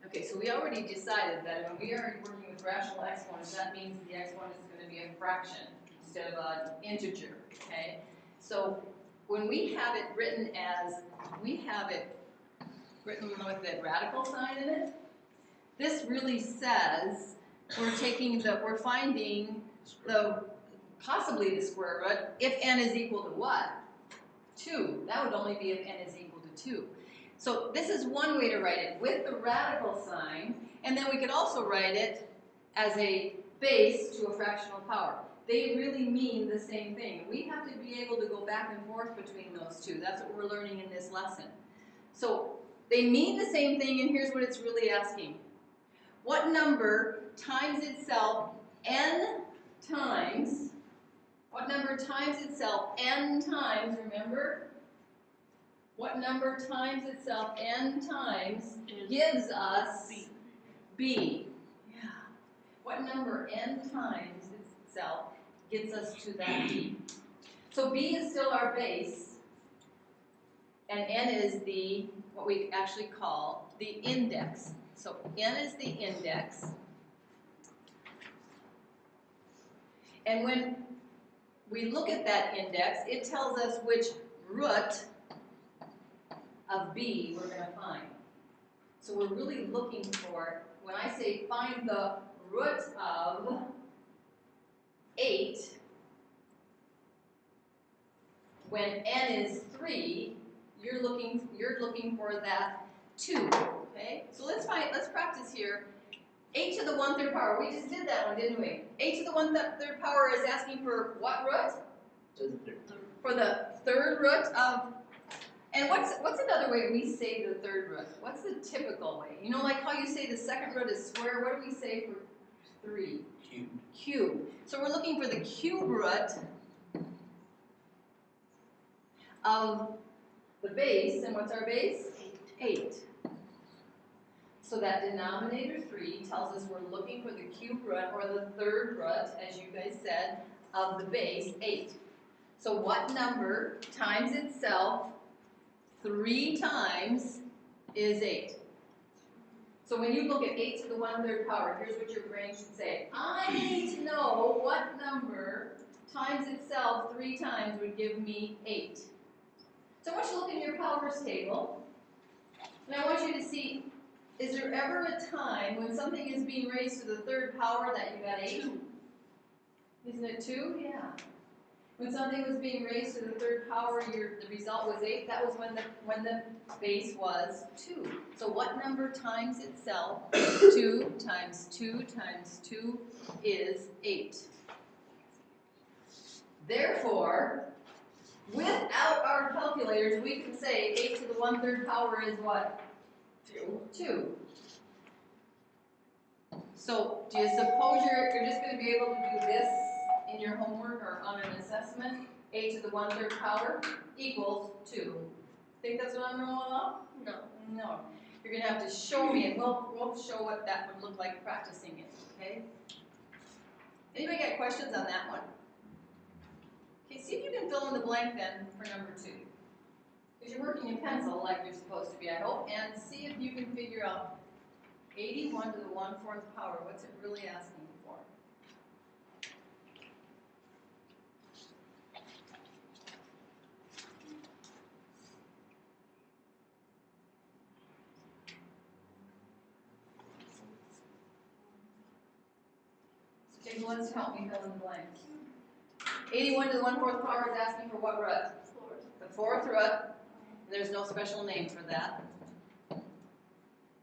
Okay, so we already decided that when we are working with rational exponents, that means the exponent is going to be a fraction instead of an integer, okay? So when we have it written as, we have it written with the radical sign in it, this really says we're finding possibly the square root if n is equal to what? 2. That would only be if n is equal to 2. So this is one way to write it, with the radical sign, and then we could also write it as a base to a fractional power. They really mean the same thing. We have to be able to go back and forth between those two. That's what we're learning in this lesson. So they mean the same thing, and here's what it's really asking. What number times itself n times, what number times itself n times, remember? What number times itself n times gives us b? Yeah. What number n times itself gets us to that b? So b is still our base, and n is what we actually call the index. So n is the index. And when we look at that index, it tells us which root of b we're going to find. So we're really looking for, when I say find the root of 8, when n is 3, you're looking for that 2. Okay? So let's practice here. 8 to the 1/3 power. We just did that one, didn't we? 8 to the 1/3 power is asking for what root? For the third root of. And what's another way we say the third root? What's the typical way? You know, like how you say the second root is square. What do we say for 3? Cube. So we're looking for the cube root of the base. And what's our base? 8. So that denominator 3 tells us we're looking for the cube root, or the third root, as you guys said, of the base 8. So what number times itself 3 times is 8? So when you look at 8 to the 1/3 power, here's what your brain should say. I need to know what number times itself 3 times would give me 8. So I want you to look in your powers table, and I want you to see, is there ever a time when something is being raised to the 3rd power that you got 8? 2. Isn't it 2? Yeah. When something was being raised to the 3rd power, the result was 8. That was when the base was 2. So what number times itself 2 times 2 times 2 is 8. Therefore, without our calculators, we can say 8 to the 1/3 power is what? 2. So do you suppose you're just going to be able to do this in your homework or on an assessment? 8 to the 1/3 power equals 2. Think that's what I'm rolling off? No. No. You're going to have to show me, and we'll show what that would look like practicing it, okay? Anybody got questions on that one? Okay, see if you can fill in the blank then for number 2. Because you're working in pencil like you're supposed to be, I hope, and see if you can figure out 81 to the 1/4 power. What's it really asking for? So Jake wants to help me fill in the blanks. 81 to the 1/4 power is asking for what root? The 4th root. There's no special name for that.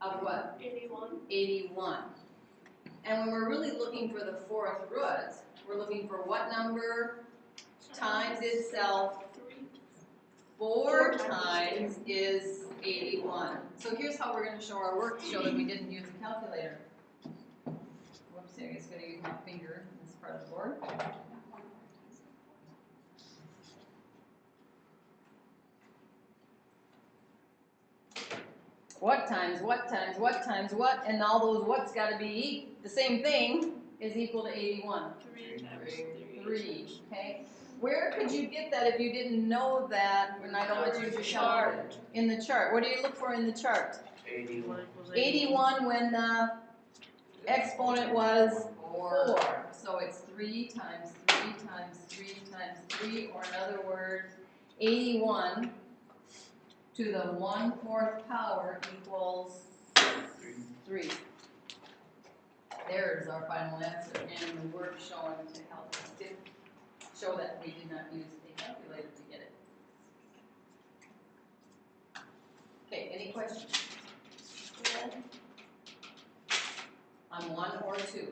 Of what? 81. 81. And when we're really looking for the 4th root, we're looking for what number times itself? 4 times is 81. So here's how we're going to show our work to show that we didn't use a calculator. Whoops, I guess I'm going to use my finger in this part of the board. What times what times what times what, and all those what's got to be the same thing, is equal to 81. 3 times 3. Okay. Where could you get that if you didn't know that? When I don't let you use the chart. In the chart. What do you look for in the chart? 81 when the exponent was 4. So it's 3 times 3 times 3 times 3, or in other words, 81 to the 1/4 power equals 3. There's our final answer, and the work shown to help us show that we did not use a calculator to get it. Okay, any questions? On 1 or 2?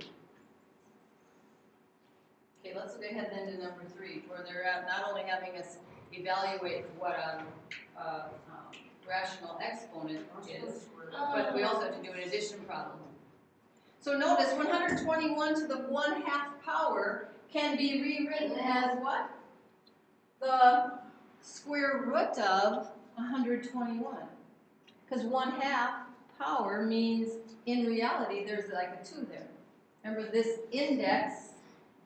Okay, let's go ahead then to number 3, where they're not only having us evaluate what a rational exponent is, but we also have to do an addition problem. So notice 121 to the 1/2 power can be rewritten as what? The square root of 121. Because 1/2 power means, in reality, there's like a 2 there. Remember, this index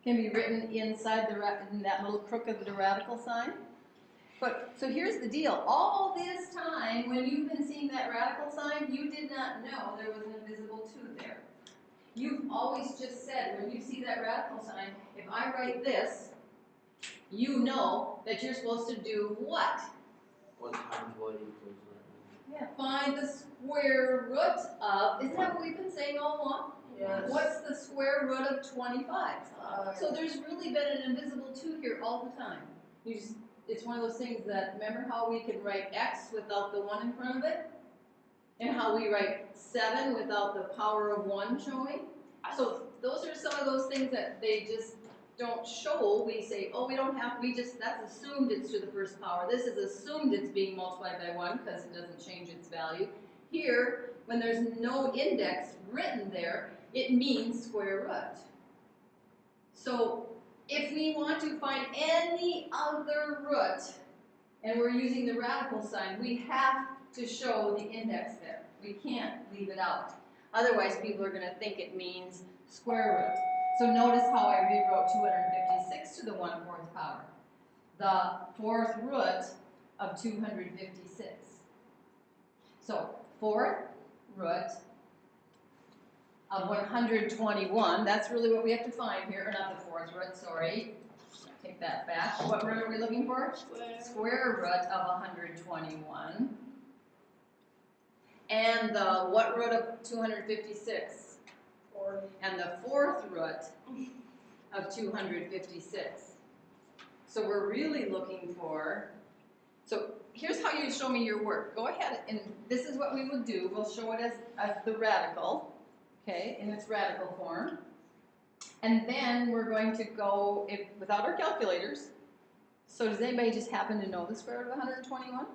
can be written inside in that little crook of the radical sign. But, so here's the deal. All this time, when you've been seeing that radical sign, you did not know there was an invisible 2 there. You've always just said, when you see that radical sign, if I write this, you know that you're supposed to do what? What times what equals what? Yeah, find the square root of, isn't that what we've been saying all along? Yes. What's the square root of 25? So there's really been an invisible 2 here all the time. It's one of those things that, remember how we can write x without the 1 in front of it? And how we write 7 without the power of 1 showing? So those are some of those things that they just don't show. We say, oh, we don't have, that's assumed it's to the first power. This is assumed it's being multiplied by 1 because it doesn't change its value. Here, when there's no index written there, it means square root. So if we want to find any other root, and we're using the radical sign, we have to show the index there. We can't leave it out. Otherwise, people are going to think it means square root. So notice how I rewrote 256 to the 1/4 power. The 4th root of 256. So 4th root of 121, that's really what we have to find here, or not the 4th root, sorry. Take that back. What root are we looking for? Square root of 121. And the what root of 256? 4. And the 4th root of 256. So we're really looking for, so here's how you show me your work. Go ahead, and this is what we will do. We'll show it as the radical, okay, in its radical form. And then we're going to go, without our calculators. So does anybody just happen to know the square root of 121?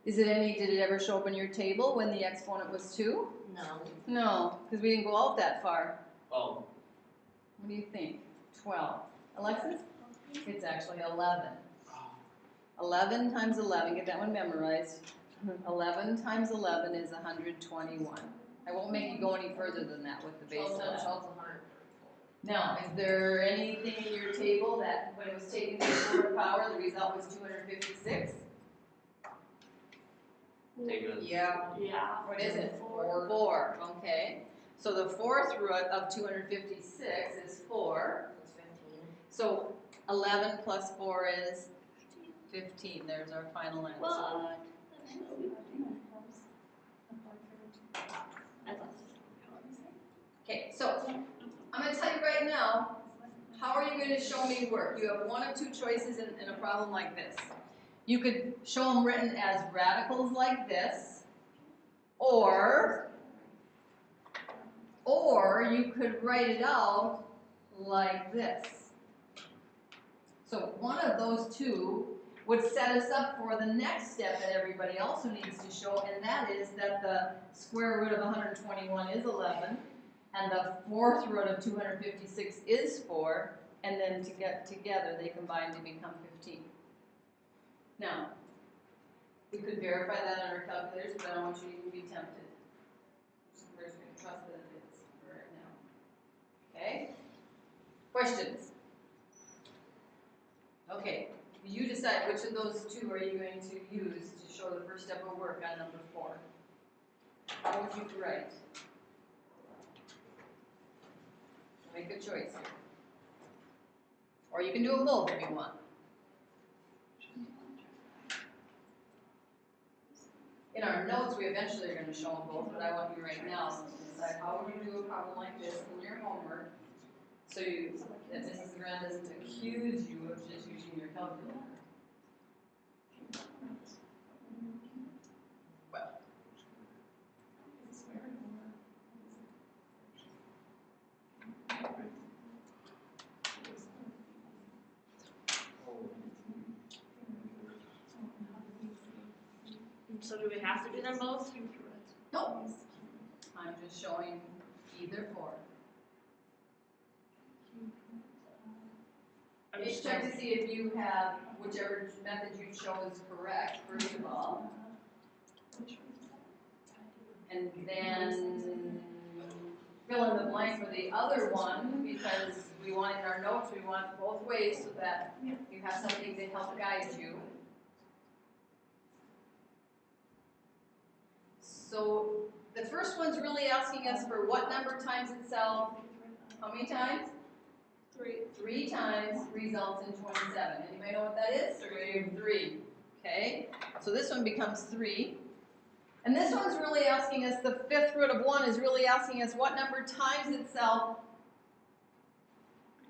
Did it ever show up in your table when the exponent was 2? No. No, because we didn't go out that far. Oh. What do you think? 12. Alexis? It's actually 11. 11 times 11, get that one memorized. 11 times 11 is 121. I won't make you go any further than that with the base of that. Now, is there anything in your table that when it was taken to the 4th power, the result was 256? Yeah. What is it? 4. Okay. So the 4th root of 256 is 4. It's 15. So 11 plus 4 is 15. There's our final answer. What? Okay, so I'm going to tell you right now, how are you going to show me work? You have one of two choices in a problem like this. You could show them written as radicals like this, or you could write it out like this. So one of those two would set us up for the next step that everybody also needs to show, and that is that the square root of 121 is 11, and the 4th root of 256 is 4, and then to get together they combine to become 15. Now, we could verify that on our calculators, but I don't want you to even be tempted. We're just going to trust that it is for right now. Okay? Questions? Okay. You decide which of those two are you going to use to show the first step of work on number 4. How would you write? Make a choice here. Or you can do them both if you want. In our notes, we eventually are going to show them both, but I want you right now to decide how would you do a problem like this in your homework so that Mrs. Grant doesn't accuse you of just using your calculator. Well, So do we have to do them both? no. I'm just showing either or. I'm Okay, just check to see if you have whichever method you chose correct, first of all. And then fill in the blank for the other one, because we want in our notes, we want both ways so that you have something to help guide you. So the first one's really asking us for what number times itself, how many times? 3. 3 times results in 27. Anybody know what that is? 3. Okay, so this one becomes 3. And this one's really asking us, the 5th root of 1 is really asking us what number times itself,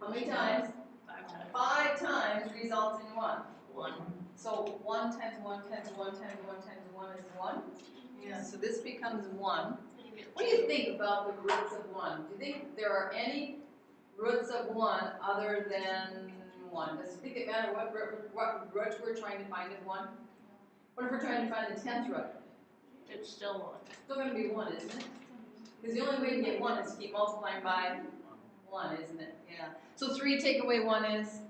how many times? 5 times. 5 times results in 1. 1. So 1 times 1 times 1 times 1 times 1 is 1. Yeah, so this becomes 1. What do you think about the roots of 1? Do you think there are any roots of 1 other than 1? Does it think it matter what root we're trying to find of 1? What if we're trying to find the 10th root? It's still 1. It's still going to be 1, isn't it? Because the only way to get 1 is to keep multiplying by 1, isn't it? Yeah. So 3 take away 1 is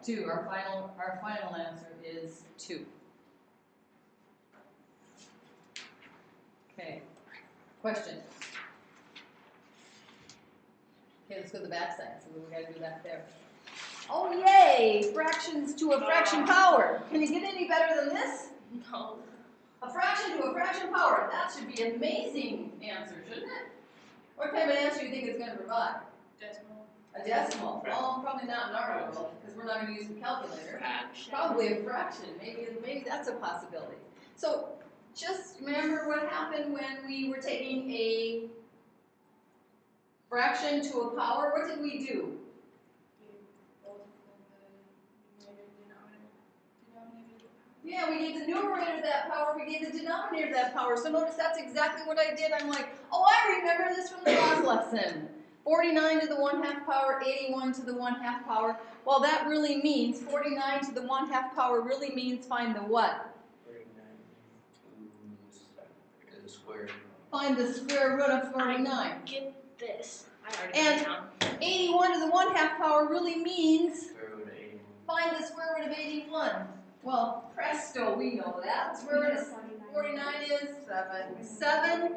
2. Our final answer is 2. Okay. Question. Okay, let's go to the back side. So we got to do that there. Oh yay! Fractions to a fraction power. Can you get any better than this? No. A fraction to a fraction power. That should be an amazing answer, shouldn't it? What kind of an answer do you think it's going to provide? Decimal. A decimal. Well, probably not in our world, because we're not going to use the calculator. Fraction. Probably a fraction. Maybe that's a possibility. So just remember what happened when we were taking a fraction to a power. What did we do? Yeah, we gave the numerator that power, we gave the denominator that power. So notice that's exactly what I did. I'm like, oh, I remember this from the last lesson. 49 to the 1/2 power, 81 to the 1/2 power. Well, that really means 49 to the 1/2 power really means find the what? 49 to the square. Find the square root of 49. Get this. I already And got it down. 81 to the 1/2 power really means Square root of 81. find the square root of 81. Well, presto, we know that. Square root of 49 is 7.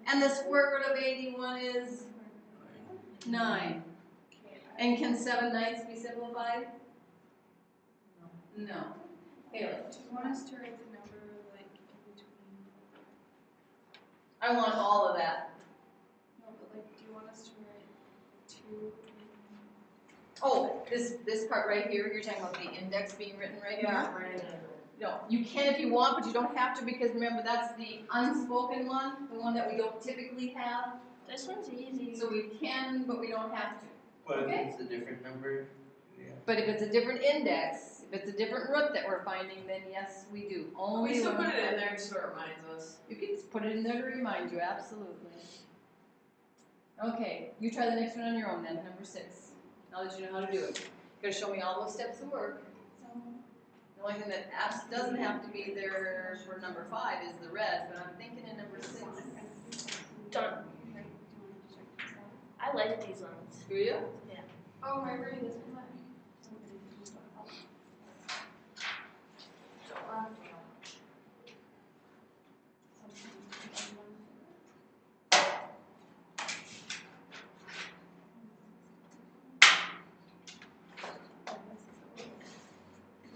And the square root of 81 is 9. And can 7/9 be simplified? No. Haley. Do you want us to write the number like in between? I want all of that. No, but like, do you want us to write 2? Oh, this part right here, you're talking about the index being written right here? Right. No, you can if you want, but you don't have to, because remember that's the unspoken one, the one that we don't typically have. This one's easy. So we can, but we don't have to. But Okay. if it's a different number, yeah. But if it's a different index, if it's a different root that we're finding, then yes, we do. Only We still when- put it in there just so it reminds us. You can just put it in there to remind you, absolutely. Okay, you try the next one on your own then, number 6. Now that you know how to do it. You're going to show me all those steps of work. The only thing that doesn't have to be there for number 5 is the red, but I'm thinking in number 6. Done. I like these ones. Do you? Oh, am I reading this one?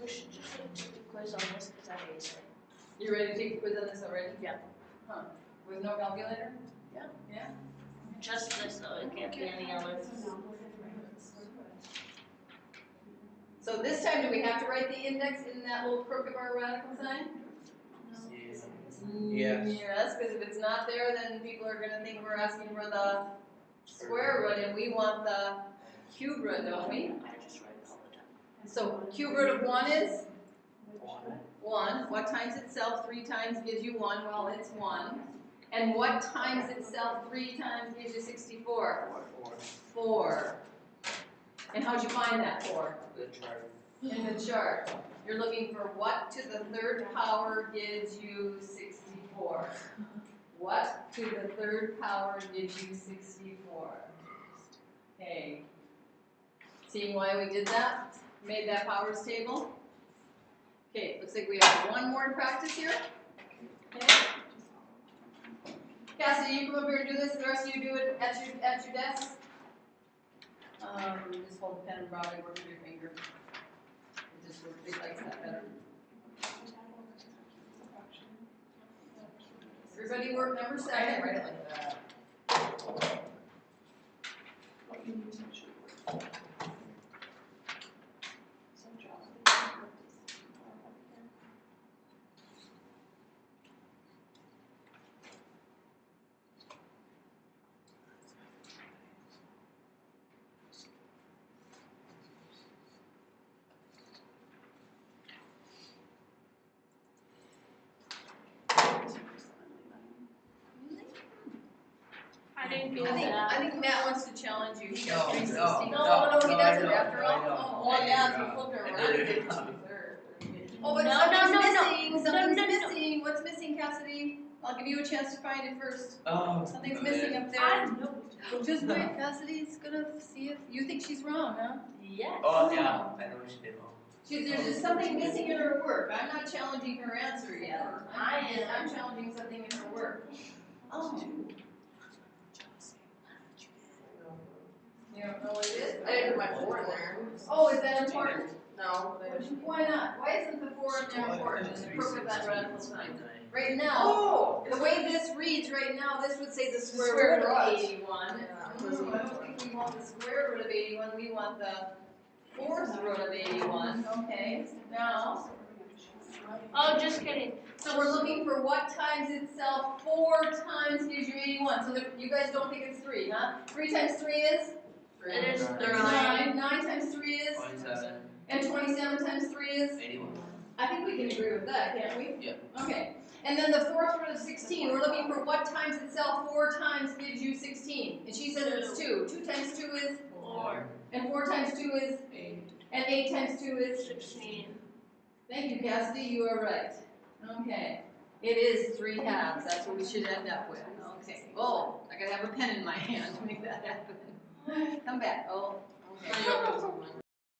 We should just take a quiz on this because I a quiz on this already? Yeah. Huh, with no calculator? Yeah. Just this though, it can't be any other. So this time, do we have to write the index in that little crooked bar radical sign? Yes. Yes, because if it's not there, then people are gonna think we're asking for the square root, and we want the cube root, don't we? I just write it all the time. So cube root of 1 is? 1. What times itself 3 times gives you 1? Well, it's 1. And what times itself 3 times gives you 64? 4. And how'd you find that 4? The chart. In the chart. You're looking for what to the third power gives you 64? What to the third power gives you 64? Okay. Seeing why we did that? Made that powers table? Okay, looks like we have one more in practice here. Okay. Cassidy, you come over here and do this, the rest of you do it at your desk. Just hold the pen and probably work with your finger. It just works, it likes that better. Everybody work number 7. I didn't write it like that. I didn't feel I that. think Matt wants to challenge you. He got No, 360. no, No, no, he no, doesn't I after don't, all. I don't. Oh, yeah, I you flipped her I around. did it. Oh, but No, something's no, no, no. missing. Something's No, no, no. missing. What's missing, Cassidy? I'll give you a chance to find it first. Oh. Something's missing up I there. know. Just wait. Cassidy's gonna see if you think she's wrong, huh? Yes. Oh, yeah, I know what she did wrong. There's just something missing in her work. I'm not challenging her answer yet. I'm challenging something in her work. Oh. You don't know what it is? I didn't put my 4 in there. Oh, is that important? No. Why not? Why isn't the 4 in there important? And the crook of that radical sign. Right now, Oh! the way this reads right now, this would say the square Square root of root. 81. I don't think we want the square root of 81. We want the fourth root of 81. Okay. Now, Oh, just kidding. so we're looking for what times itself 4 times gives you 81. So that you guys don't think it's 3, huh? 3 times 3 is? It is 9. 9. 9 times 3 is? 27, And 27 times 3 is? 81. I think we can agree with that, can't we? Yep. Okay. And then the fourth root of 16, we're looking for what times itself 4 times gives you 16. And she says it's 2. 2 times 2 is? 4. And 4 times 2 is? 8. And 8 times 2 is? 16. Thank you, Cassidy, you are right. Okay. It is 3 halves. That's what we should end up with. Okay. Oh, I gotta have a pen in my hand to make that happen. Come back. Oh, okay.